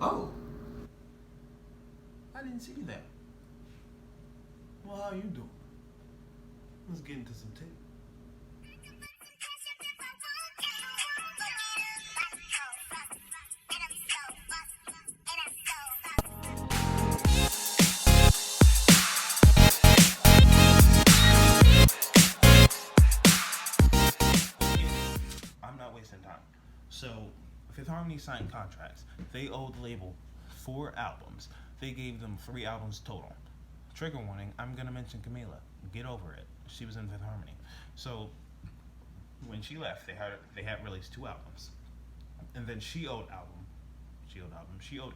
Oh, I didn't see that. Well, how you doing? Let's get into some tape. I'm not wasting time. So, Fifth Harmony signed contracts. They owed the label 4 albums. They gave them 3 albums total. Trigger warning, I'm going to mention Camila. Get over it. She was in Fifth Harmony. So, when she left, they had released 2 albums. And then she owed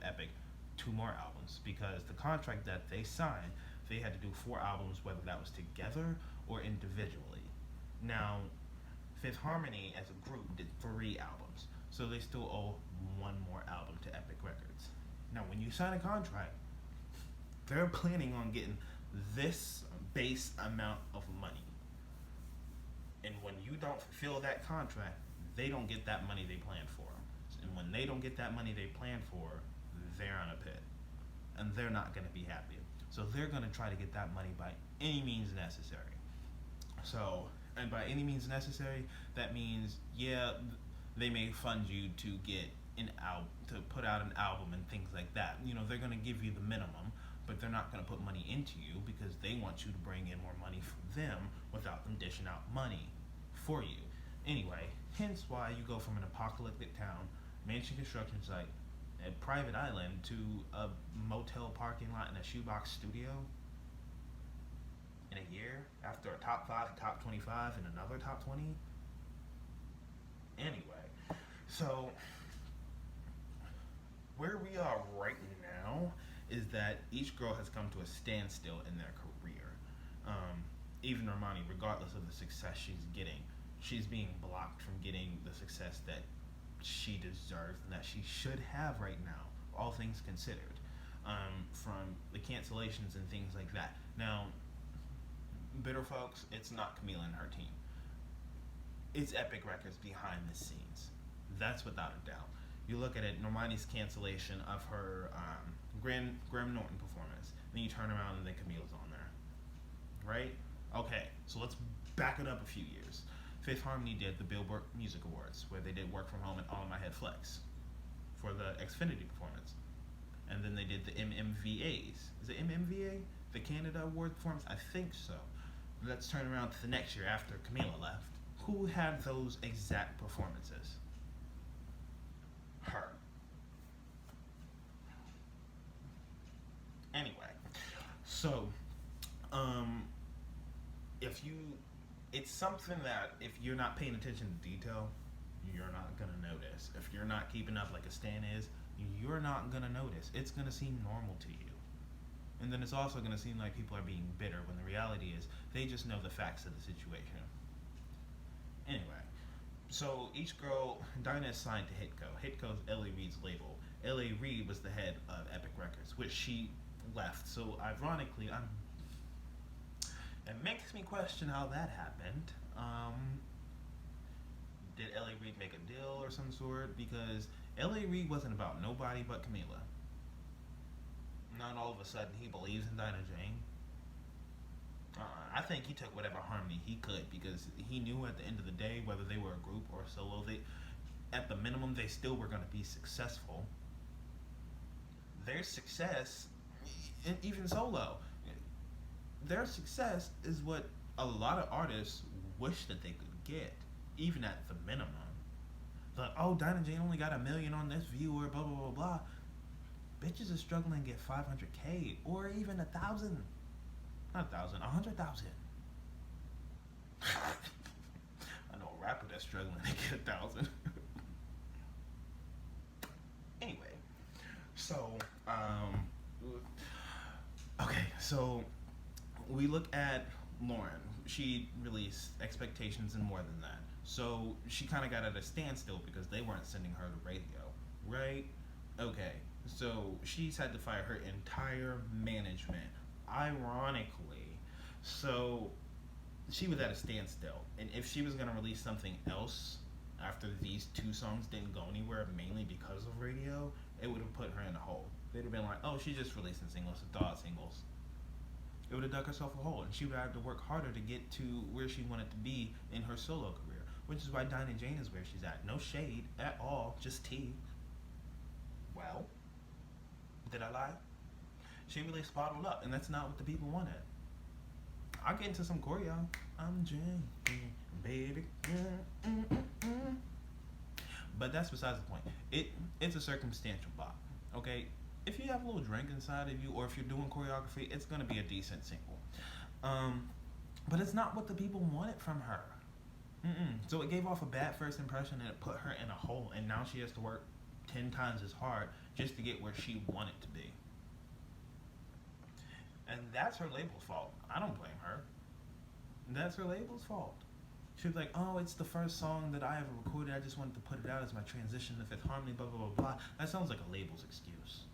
Epic 2 more albums because the contract that they signed, they had to do 4 albums, whether that was together or individually. Now, Fifth Harmony as a group did 3 albums, so they still owe 1 more album to Epic Records. Now, when you sign a contract, they're planning on getting this base amount of money. And when you don't fulfill that contract, they don't get that money they planned for. And when they don't get that money they planned for, they're on a pit. And they're not going to be happy. So they're going to try to get that money by any means necessary. So, and by any means necessary, that means, yeah, they may fund you to get to put out an album and things like that. You know, they're going to give you the minimum, but they're not going to put money into you because they want you to bring in more money for them without them dishing out money for you. Anyway, hence why you go from an apocalyptic town, mansion construction site, a private island to a motel parking lot and a shoebox studio in a year after a top 5, a top 25, and another top 20. Anyway, so where we are right now is that each girl has come to a standstill in their career. Even Normani, regardless of the success she's getting, she's being blocked from getting the success that she deserves and that she should have right now, all things considered, from the cancellations and things like that. Now, bitter folks, it's not Camila and her team. It's Epic Records behind the scenes. That's without a doubt. You look at it, Normani's cancellation of her Graham Norton performance, then you turn around and then Camila's on there, right? Okay, so let's back it up a few years. Fifth Harmony did the Billboard Music Awards, where they did Work From Home and All In My Head Flex for the Xfinity performance. And then they did the MMVAs. Is it MMVA? The Canada Award performance? I think so. Let's turn around to the next year after Camila left. Who had those exact performances? Her. Anyway, so, it's something that if you're not paying attention to detail, you're not gonna notice. If you're not keeping up like a stan is, you're not gonna notice. It's gonna seem normal to you. And then it's also gonna seem like people are being bitter when the reality is they just know the facts of the situation. Anyway, so each girl, Dinah is signed to Hitco. Hitco's Alli Reid's label. Alli Reid was the head of Epic Records, which she left. So ironically, it makes me question how that happened. Did Alli Reid make a deal or some sort? Because Alli Reid wasn't about nobody but Camila. Not all of a sudden he believes in Dinah Jane. I think he took whatever harmony he could because he knew at the end of the day, whether they were a group or a solo, at the minimum, they still were going to be successful. Their success, and even solo, their success is what a lot of artists wish that they could get, even at the minimum. Like, oh, Dinah Jane only got 1 million on this viewer, blah, blah, blah, blah. Bitches are struggling to get 500K or even 1,000. Not 1,000, 100,000. I know a rapper that's struggling to get 1,000. Anyway, so, okay, so we look at Lauren. She released Expectations and More Than That. So she kind of got at a standstill because they weren't sending her to radio, right? Okay, so she's had to fire her entire management. Ironically, so she was at a standstill, and if she was going to release something else after these 2 songs didn't go anywhere, mainly because of radio, it would have put her in a hole. They'd have been like, oh, she's just releasing singles, thought singles. It would have dug herself a hole, and she would have to work harder to get to where she wanted to be in her solo career, which is why Dinah Jane is where she's at. No shade at all, just tea. Well, did I lie? She really spotted up, and that's not what the people wanted. I'll get into some choreo. I'm Jane, baby. But that's besides the point. It's a circumstantial bop. Okay, if you have a little drink inside of you, or if you're doing choreography, it's gonna be a decent single. But it's not what the people wanted from her. So it gave off a bad first impression, and it put her in a hole, and now she has to work 10 times as hard just to get where she wanted to be. And that's her label's fault. I don't blame her. That's her label's fault. She was like, oh, it's the first song that I ever recorded. I just wanted to put it out as my transition to Fifth Harmony, blah, blah, blah, blah. That sounds like a label's excuse.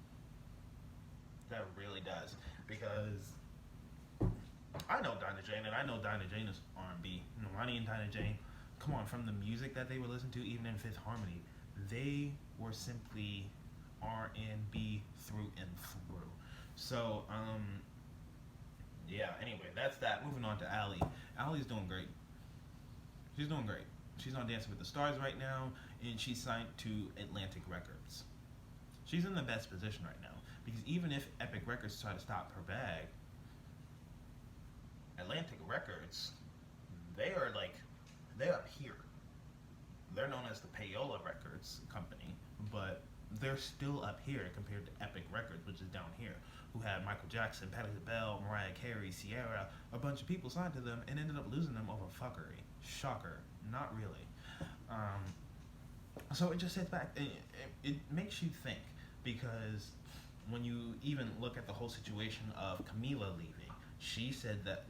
That really does. Because I know Dinah Jane, and I know Dinah Jane is R&B. Normani and Dinah Jane, come on, from the music that they were listening to, even in Fifth Harmony, they were simply R&B through and through. So, yeah, anyway, that's that. Moving on to Alli. Alli's doing great. She's doing great. She's on Dancing with the Stars right now, and she's signed to Atlantic Records. She's in the best position right now, because even if Epic Records try to stop her bag, Atlantic Records, they're up here. They're known as the Payola Records company, but they're still up here compared to Epic Records, which is down here, who had Michael Jackson, Patti LaBelle, Mariah Carey, Ciara, a bunch of people signed to them, and ended up losing them over fuckery. Shocker. Not really. So it just sits back. It makes you think, because when you even look at the whole situation of Camila leaving, she said that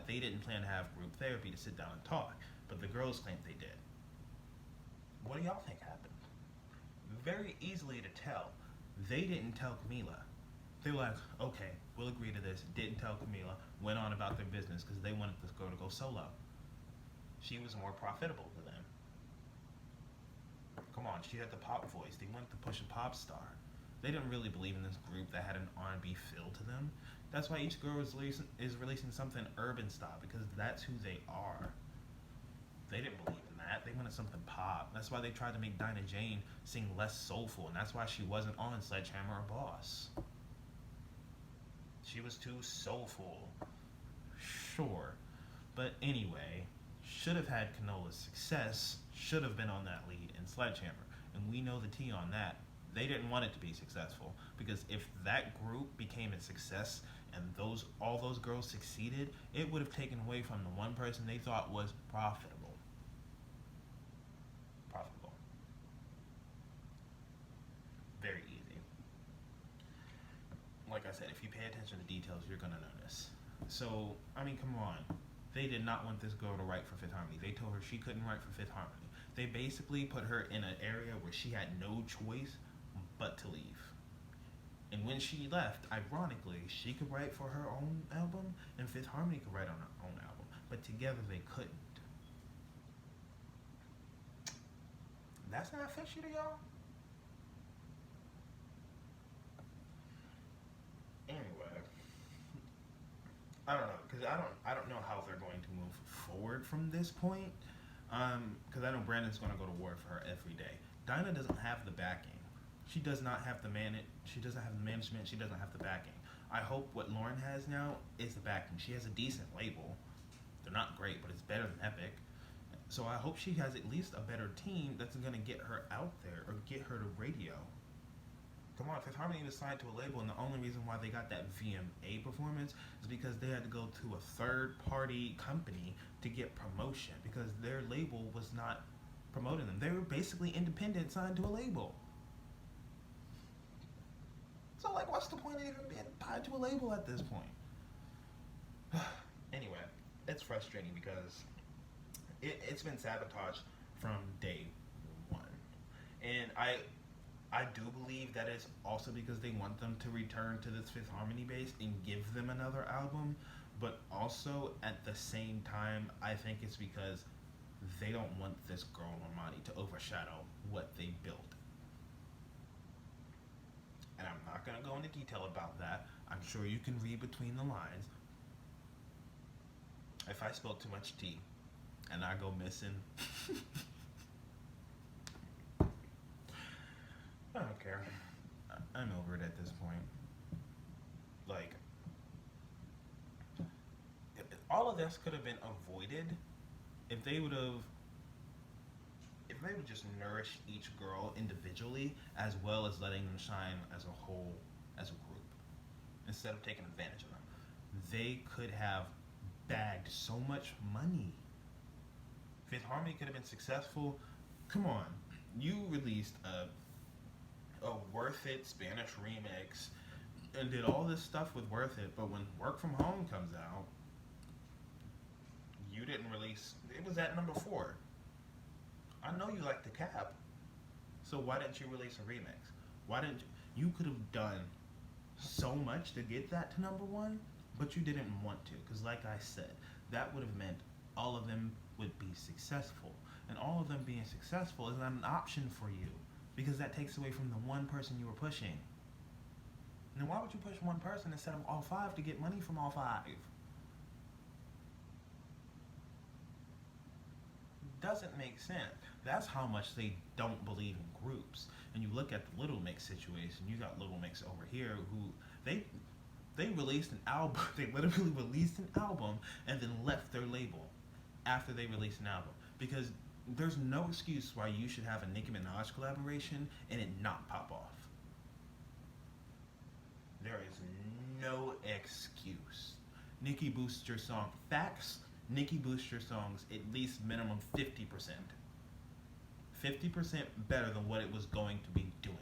they didn't plan to have group therapy to sit down and talk, but the girls claimed they did. What do y'all think happened? Very easily to tell. They didn't tell Camila. They were like, okay, we'll agree to this. Didn't tell Camila. Went on about their business because they wanted this girl to go solo. She was more profitable to them. Come on, she had the pop voice. They wanted to push a pop star. They didn't really believe in this group that had an R&B feel to them. That's why each girl is releasing something urban style, because that's who they are. They didn't believe in that. They wanted something pop. That's why they tried to make Dinah Jane sing less soulful, and that's why she wasn't on Sledgehammer or Boss. She was too soulful. Sure. But anyway, should have had Canola's success, should have been on that lead in Sledgehammer. And we know the tea on that. They didn't want it to be successful, because if that group became a success and all those girls succeeded, it would have taken away from the one person they thought was profitable. Very easy. Like I said, if you pay attention to details, you're gonna notice. So, I mean, come on. They did not want this girl to write for Fifth Harmony. They told her she couldn't write for Fifth Harmony. They basically put her in an area where she had no choice but to leave. And when she left, ironically, she could write for her own album, and Fifth Harmony could write on her own album. But together they couldn't. That's not fishy to y'all? Anyway, I don't know, because I don't know how they're going to move forward from this point. Because I know Brandon's going to go to war for her every day. Dinah doesn't have the backing. She does not have the She doesn't have the management. She doesn't have the backing. I hope what Lauren has now is the backing. She has a decent label. They're not great, but it's better than Epic. So I hope she has at least a better team that's going to get her out there or get her to radio. Come on, Fifth Harmony was signed to a label, and the only reason why they got that VMA performance is because they had to go to a third-party company to get promotion, because their label was not promoting them. They were basically independent, signed to a label. So, like, what's the point of even being tied to a label at this point? Anyway, it's frustrating because it's been sabotaged from day one. And I do believe that it's also because they want them to return to this Fifth Harmony base and give them another album, but also at the same time, I think it's because they don't want this girl Normani to overshadow what they built. not going to go into detail about that. I'm sure you can read between the lines. If I spoke too much tea and I go missing, I don't care. I'm over it at this point. Like, all of this could have been avoided if they would have just nourished each girl individually as well as letting them shine as a whole, as a group, instead of taking advantage of them. They could have bagged so much money. Fifth Harmony could have been successful. Come on, you released a Worth It Spanish remix and did all this stuff with Worth It, but when Work From Home comes out, you didn't release. It was at number 4. I know you like the cap, so why didn't you release a remix? Why didn't you could have done so much to get that to number 1, but you didn't want to, because like I said, that would have meant all of them would be successful, and all of them being successful is not an option for you, because that takes away from the one person you were pushing. Now why would you push one person instead of all 5 to get money from all 5? Doesn't make sense. That's how much they don't believe in groups. And you look at the Little Mix situation. You got Little Mix over here who they released an album. They literally released an album and then left their label after they released an album, because there's no excuse why you should have a Nicki Minaj collaboration and it not pop off. There is no excuse. Nicki boosts your song. Facts. Nicki boosts your songs at least minimum 50%. 50% better than what it was going to be doing.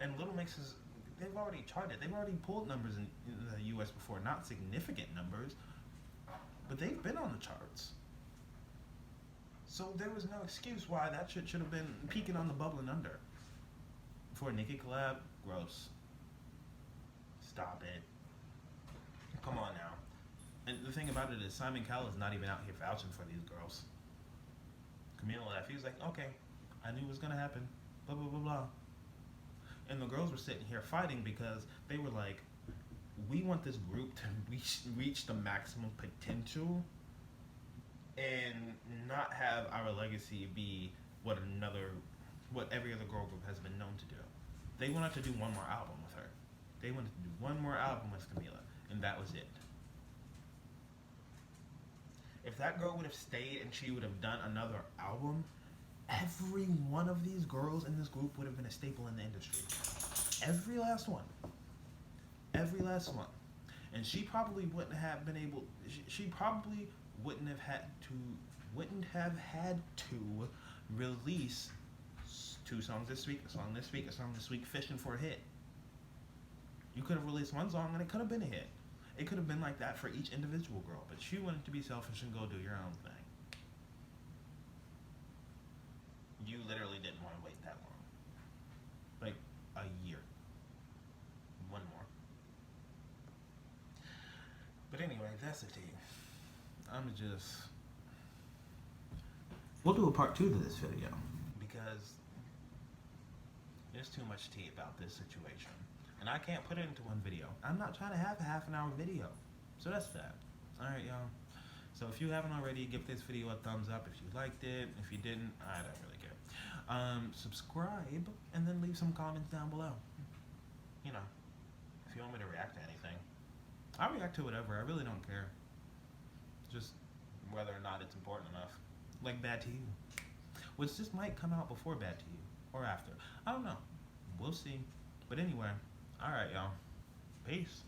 And Little Mix is, they've already charted. They've already pulled numbers in the US before. Not significant numbers, but they've been on the charts. So there was no excuse why that should have been peaking on the bubbling under. For a Nicki collab, gross. Stop it. Come on now. And the thing about it is Simon Cowell is not even out here vouching for these girls. Camille left. He was like, okay, I knew it was going to happen. Blah, blah, blah, blah. And the girls were sitting here fighting because they were like, we want this group to reach the maximum potential and not have our legacy be what every other girl group has been known to do. They wanted to do one more album with her. They wanted to do one more album with Camila, and that was it. If that girl would have stayed and she would have done another album, every one of these girls in this group would have been a staple in the industry. Every last one. Every last one. And she probably wouldn't have been able, she probably wouldn't have had to release 2 songs this week, a song this week, a song this week, fishing for a hit. You could have released one song and it could have been a hit. It could have been like that for each individual girl, but you wanted to be selfish and go do your own thing. You literally didn't want to wait that long. Like a year. One more. But anyway, that's the tea. We'll do a part 2 to this video, because there's too much tea about this situation. And I can't put it into one video. I'm not trying to have a half-an-hour video. So that's that. Alright, y'all. So if you haven't already, give this video a thumbs up if you liked it. If you didn't, I don't really care. Subscribe, and then leave some comments down below. You know, if you want me to react to anything. I'll react to whatever. I really don't care. Just whether or not it's important enough. Like Bad to You. Which just might come out before Bad to You. Or after. I don't know. We'll see. But anyway. Alright, y'all. Peace.